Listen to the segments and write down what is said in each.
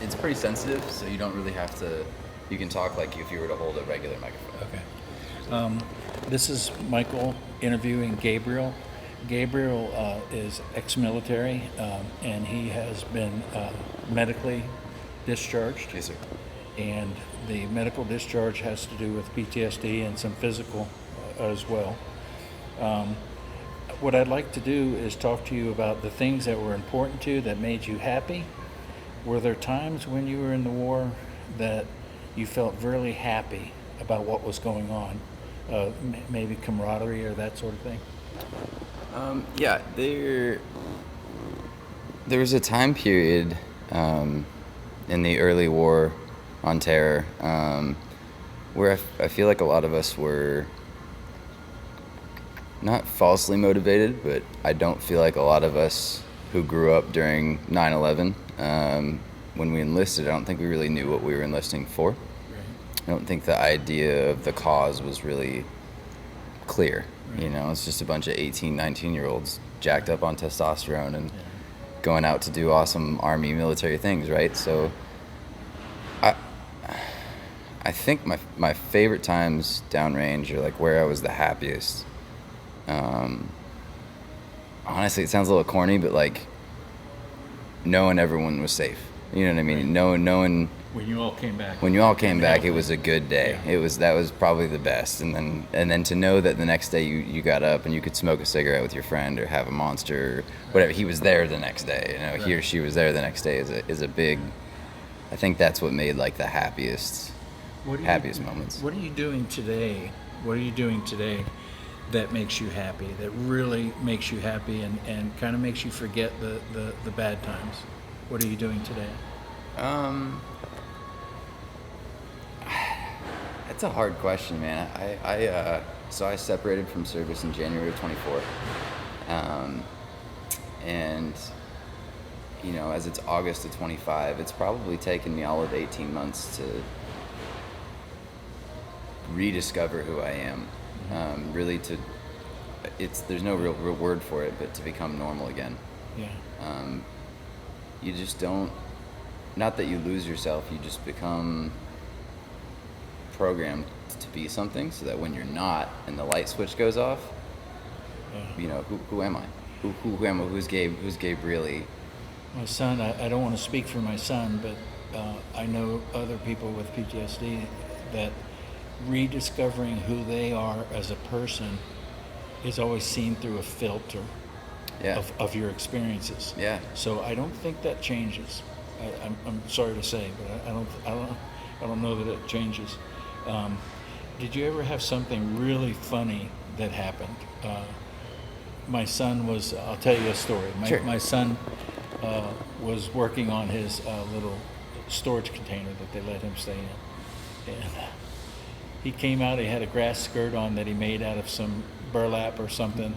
it's pretty sensitive, so you don't really have to. You can talk like if you were to hold a regular microphone. Okay. This is Michael interviewing Gabriel. Gabriel is ex-military, and he has been medically discharged. Yes, sir. And the medical discharge has to do with PTSD and some physical as well. What I'd like to do is talk to you about the things that were important to you, that made you happy. Were there times when you were in the war that you felt really happy about what was going on? Maybe camaraderie or that sort of thing? Yeah, there was a time period in the early war on terror where I feel like a lot of us were not falsely motivated, but I don't feel like a lot of us who grew up during 9/11, when we enlisted, I don't think we really knew what we were enlisting for. Right. I don't think the idea of the cause was really clear. Right. You know, it's just a bunch of 18, 19-year-olds jacked up on testosterone and going out to do awesome Army military things, right? So I think my favorite times downrange are like where I was the happiest. Honestly, it sounds a little corny, but like knowing everyone was safe. You know what I mean? Right. Knowing When you all came back. when you all came back, it was a good day. Yeah. That was probably the best. And then to know that the next day you got up and you could smoke a cigarette with your friend or have a Monster or whatever. He was there the next day. You know, Right. he or she was there the next day is a big. I think that's what made like the happiest moments. What are you doing today? What are you doing today that makes you happy, that really makes you happy and kind of makes you forget the bad times? What are you doing today? That's a hard question, man. So I separated from service in January of 24. And you know, as it's August of 25, it's probably taken me all of 18 months to rediscover who I am. Really there's no real word for it, but to become normal again. Yeah. You just don't, not that you lose yourself, you just become programmed to be something, so that when you're not and the light switch goes off, you know, who am I? Who am I? Who's Gabe really? My son, I don't want to speak for my son, but I know other people with PTSD that rediscovering who they are as a person is always seen through a filter of your experiences. Yeah. So I don't think that changes. I'm sorry to say, but I don't know that it changes. Did you ever have something really funny that happened? My son was. I'll tell you a story. Sure. My son was working on his little storage container that they let him stay in, and he came out. He had a grass skirt on that he made out of some burlap or something.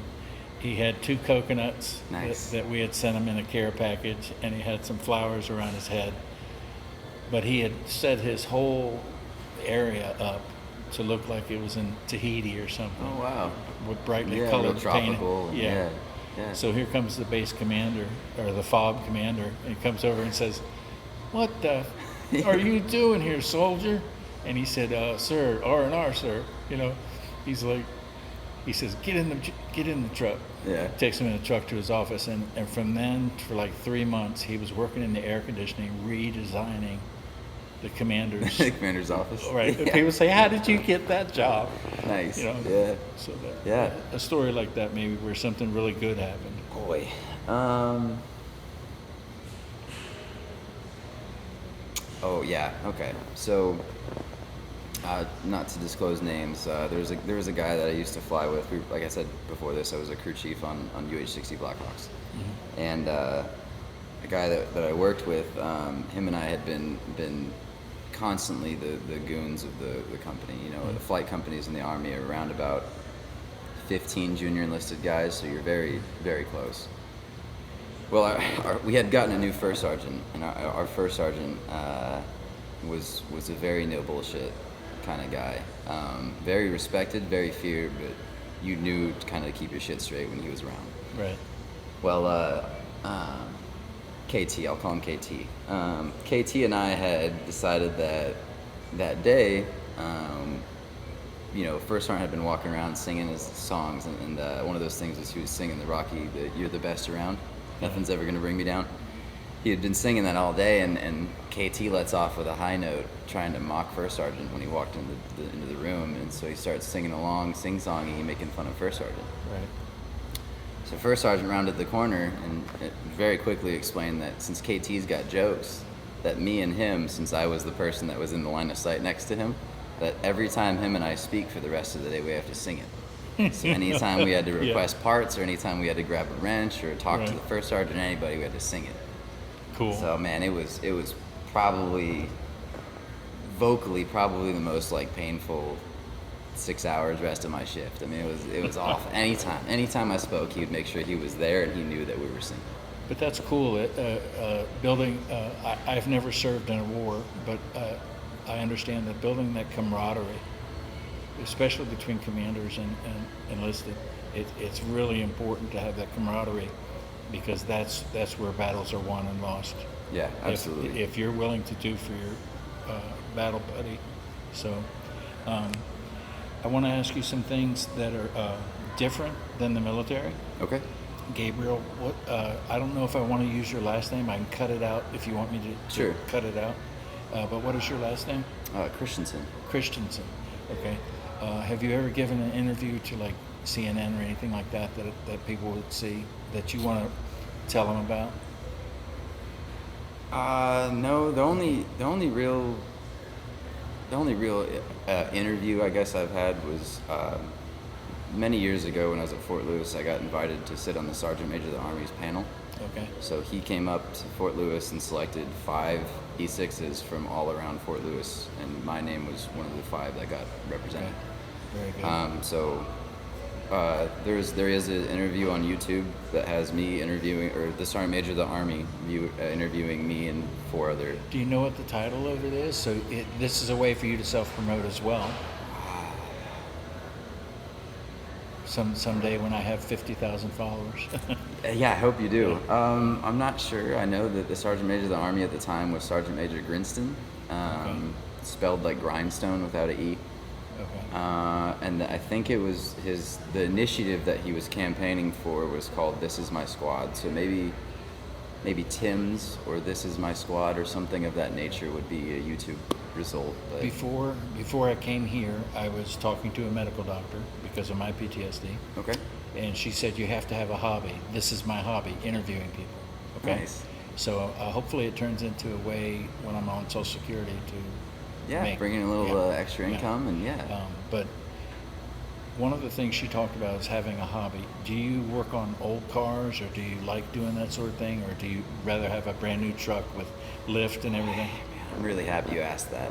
He had 2 coconuts Nice. that we had sent him in a care package, and he had some flowers around his head. But he had set his whole area up to look like it was in Tahiti or something. Oh wow. With brightly Yeah, colored real tropical. painting. Yeah. So here comes the base commander, or the FOB commander, and he comes over and says, "What the are you doing here, soldier?" And he said, "Sir, R&R, sir." You know, he's like, he says, get in the truck." Yeah. Takes him in the truck to his office, and from then, for like 3 months, he was working in the air conditioning, redesigning the commander's. The commander's office. Right. Yeah. People say, "How did you get that job?" Nice. You know. Yeah. So that, Yeah. a story like that, maybe where something really good happened. Boy. Oh yeah. Okay. So, not to disclose names, there was a guy that I used to fly with. Like I said before this, I was a crew chief on UH-60 Blackhawks, and a guy that I worked with, him and I had been constantly the goons of the company. You know, the flight companies in the Army are around about 15 junior enlisted guys, so you're very, very close. Well, we had gotten a new first sergeant, and our first sergeant was a very no bullshit kind of guy. Very respected, very feared, but you knew to kind of keep your shit straight when he was around. Right. Well, KT, I'll call him KT. KT and I had decided that day, First Sergeant had been walking around singing his songs, and one of those things was he was singing the Rocky, "You're the best around, nothing's ever gonna bring me down." He had been singing that all day, and KT lets off with a high note, trying to mock First Sergeant when he walked into the room, and so he starts singing along, sing-songing, making fun of First Sergeant. Right. So First Sergeant rounded the corner and it very quickly explained that since KT's got jokes, that me and him, since I was the person that was in the line of sight next to him, that every time him and I speak for the rest of the day, we have to sing it. So anytime we had to request parts, or anytime we had to grab a wrench or talk to the First Sergeant or anybody, we had to sing it. Cool. So man, it was probably vocally the most like painful 6 hours rest of my shift. I mean, it was awful. Anytime I spoke, he would make sure he was there and he knew that we were singing. But that's cool. Building. I've never served in a war, but I understand that building that camaraderie, especially between commanders and enlisted, it's really important to have that camaraderie, because that's where battles are won and lost. Yeah, absolutely. If you're willing to do for your battle buddy. So I want to ask you some things that are different than the military. Okay. Gabriel, what? I don't know if I want to use your last name. I can cut it out if you want me to Sure. cut it out. But what is your last name? Christensen. Christensen. Okay. Have you ever given an interview to like CNN or anything like that people would see that you want to tell them about? No. The only real interview I guess I've had was many years ago when I was at Fort Lewis. I got invited to sit on the Sergeant Major of the Army's panel. Okay. So he came up to Fort Lewis and selected 5 E6s from all around Fort Lewis, and my name was one of the 5 that got represented. Okay. Very good. So there is an interview on YouTube that has me interviewing, or the Sergeant Major of the Army interviewing me and 4 other. Do you know what the title of it is? So this is a way for you to self-promote as well. Someday when I have 50,000 followers. Yeah, I hope you do. I'm not sure. I know that the Sergeant Major of the Army at the time was Sergeant Major Grinston, spelled like grindstone without an E. Okay. And I think it was the initiative that he was campaigning for was called "This Is My Squad." So maybe Tim's or "This Is My Squad" or something of that nature would be a YouTube result. But Before I came here, I was talking to a medical doctor because of my PTSD. Okay. And she said you have to have a hobby. This is my hobby, interviewing people. Okay. Nice. So hopefully it turns into a way when I'm on Social Security to bring in a little extra income and but one of the things she talked about is having a hobby. Do you work on old cars, or do you like doing that sort of thing, or do you rather have a brand new truck with lift and everything? I'm really happy you asked that.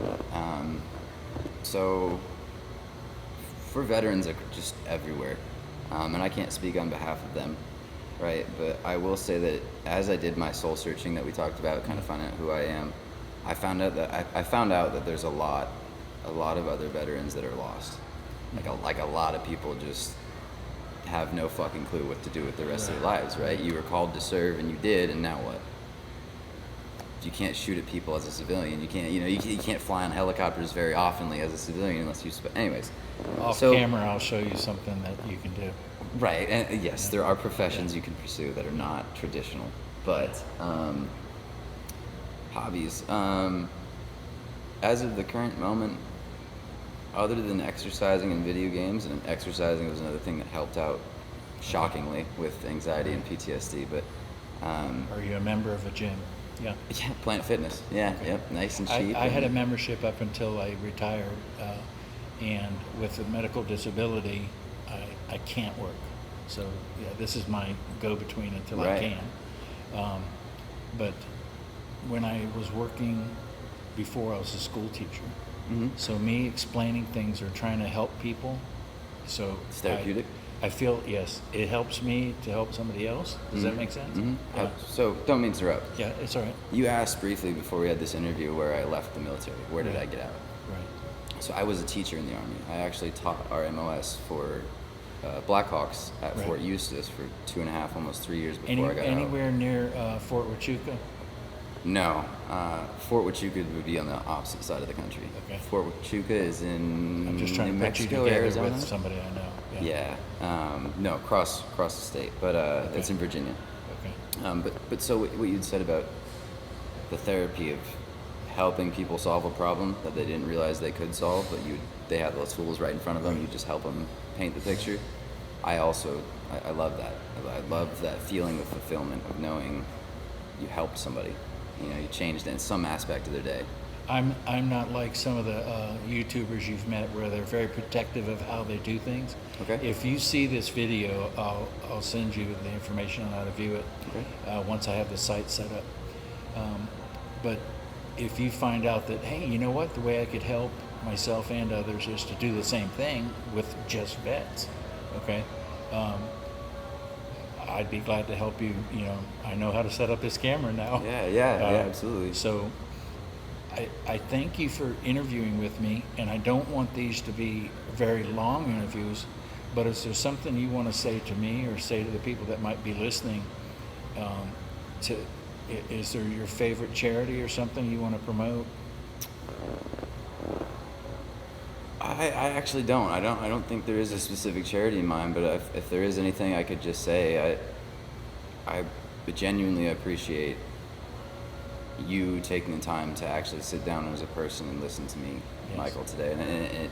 So for veterans just everywhere, and I can't speak on behalf of them, right? But I will say that as I did my soul searching that we talked about, kind of finding out who I am, I found out that there's a lot of other veterans that are lost. Like a lot of people just have no fucking clue what to do with the rest of their lives, right? You were called to serve and you did, and now what? You can't shoot at people as a civilian. You can't, you can't fly on helicopters very oftenly as a civilian unless you. Anyways, Off camera, I'll show you something that you can do. Right, and yes, there are professions you can pursue that are not traditional, but hobbies. As of the current moment, other than exercising and video games, and exercising was another thing that helped out shockingly with anxiety and PTSD. But are you a member of a gym? Yeah. Yeah, Planet Fitness. Yeah, okay. Yep, nice and cheap. I had a membership up until I retired, and with a medical disability, I can't work. So yeah, this is my go-between until I can. But when I was working before, I was a school teacher. Mm-hmm. So me explaining things or trying to help people, so it's therapeutic. I feel, yes, it helps me to help somebody else. Does that make sense? Mm-hmm. Yeah. So don't mean to interrupt. Yeah, it's all right. You asked briefly before we had this interview where I left the military. Where did I get out? Right. So I was a teacher in the Army. I actually taught our MOS for Blackhawks at Right. Fort Eustis for 2.5, almost 3 years before Any, I got out. anywhere near Fort Huachuca? No, Fort Huachuca would be on the opposite side of the country. Okay. Fort Huachuca is in I'm just trying New to put you Mexico, together Arizona. with somebody I know. Yeah, no, across the state, but it's in Virginia. Okay. But so what you'd said about the therapy of helping people solve a problem that they didn't realize they could solve, but they have those tools right in front of them. You just help them paint the picture. I love that. I love that feeling of fulfillment of knowing you helped somebody. You know, you changed in some aspect of their day. I'm not like some of the YouTubers you've met where they're very protective of how they do things. Okay. If you see this video, I'll send you the information on how to view it once I have the site set up. But if you find out that, hey, you know what, the way I could help myself and others is to do the same thing with just vets, okay? I'd be glad to help you. You know, I know how to set up this camera now. Yeah, absolutely. So I thank you for interviewing with me, and I don't want these to be very long interviews, but is there something you want to say to me or say to the people that might be listening? Is there your favorite charity or something you want to promote? I actually don't. I don't think there is a specific charity in mind. But if there is anything I could just say, I genuinely appreciate you taking the time to actually sit down as a person and listen to me, Yes. Michael, today. And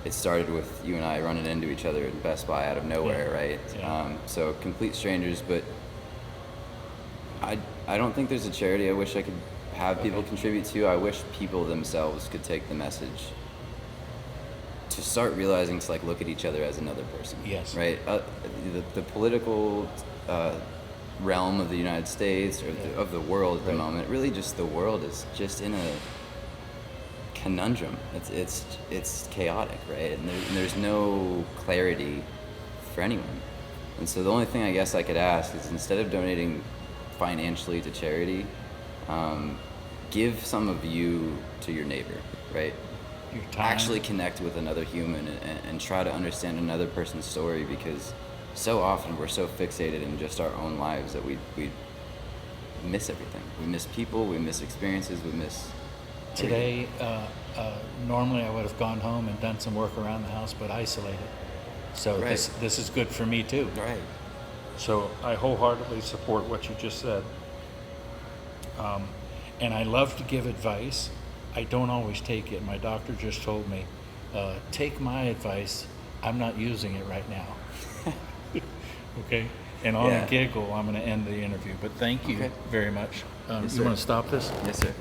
it started with you and I running into each other at Best Buy out of nowhere, Yeah. right? Yeah. So complete strangers, but I don't think there's a charity I wish I could have people contribute to. I wish people themselves could take the message to start realizing to like look at each other as another person. Yes. Right. The political realm of the United States or of the world at the Right. moment, really, just the world is just in a conundrum. It's chaotic, right? And there's no clarity for anyone. And so the only thing I guess I could ask is, instead of donating financially to charity, give some of you to your neighbor, right? Your time. Actually connect with another human and try to understand another person's story, because so often we're so fixated in just our own lives that we miss everything. We miss people, we miss experiences, we miss everything. Today, normally I would have gone home and done some work around the house, but isolated. So Right. this is good for me too. Right. So I wholeheartedly support what you just said. And I love to give advice. I don't always take it. My doctor just told me, take my advice. I'm not using it right now. Okay? And on Yeah. a giggle, I'm going to end the interview. But thank you Okay. very much. Yes, You sir. want to stop this? Yes, sir.